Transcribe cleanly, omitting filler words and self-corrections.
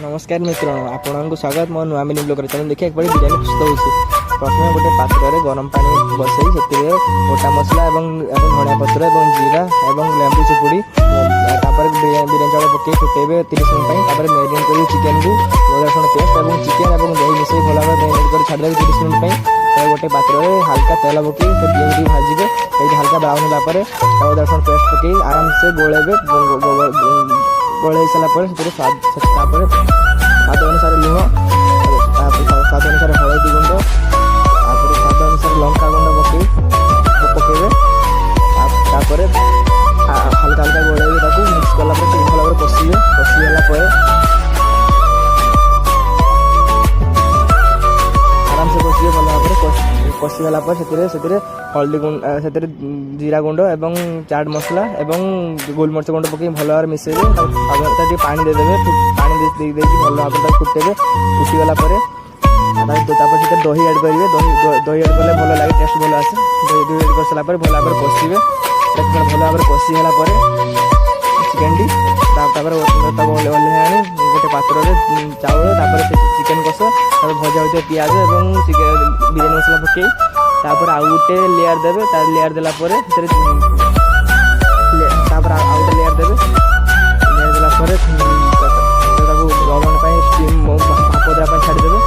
नमस्कार मित्र आपको स्वागत मो नुआ मिनी ब्लॉग चैनल देखिए एक बिरयानी प्रस्तुत होती प्रथम गोटे पात्र में गरम पानी बसई से गोटा मसला धनिया पत्र जीरा और लेंबू चुपुड़ी बिरयानी चाउल पकई फुटेबे 30 मिनट मैरिनेट कर चिकेन को रसुण पेस्ट और चिकेन और दही मिसई भल भाव मैरिनेट कर छाड़देवे 30 मिनट गोटे पात्र में हल्का तेल पकई पियाज भाजिबे हल्का ब्राउन होगापर रसुण पेस्ट पकई आराम से गोलेबे गोल सारापर स्वाद अनुसार लुण स्वाद अनुसार हलदी गुंड स्वाद अनुसार लंका गुंड पकईबे हल्का हल्का गोलेबे मिक्स कला भल भाव कषिबे कषिगला आराम से कषिबे भल भाव कषिगला हल्दी गुंड से जीरा गुंड एवं चाट मसला एवं गोलमरिच गुंड पकई भल भाव मिसेबे पानी देदेवे पानी भल भाव फुटेबे फुटीगला दही एड करेंगे दही एड कले भल लगे टेस्ट भल आसे दही एड कर सारापर भल भाव कषिबे भल भाव कषिगला चिकेन टी ओह्लैआनी गोटे पात्र में चाउल चिकेन कष भजा होता पियाज और बिरयानी मसला पकई तापर आउ गोटे लेयर देवे लेयर देलापर आउ गोटे लेयर देवे लेयर देलापर गरम स्टीम भाप देवाई छाड़देवे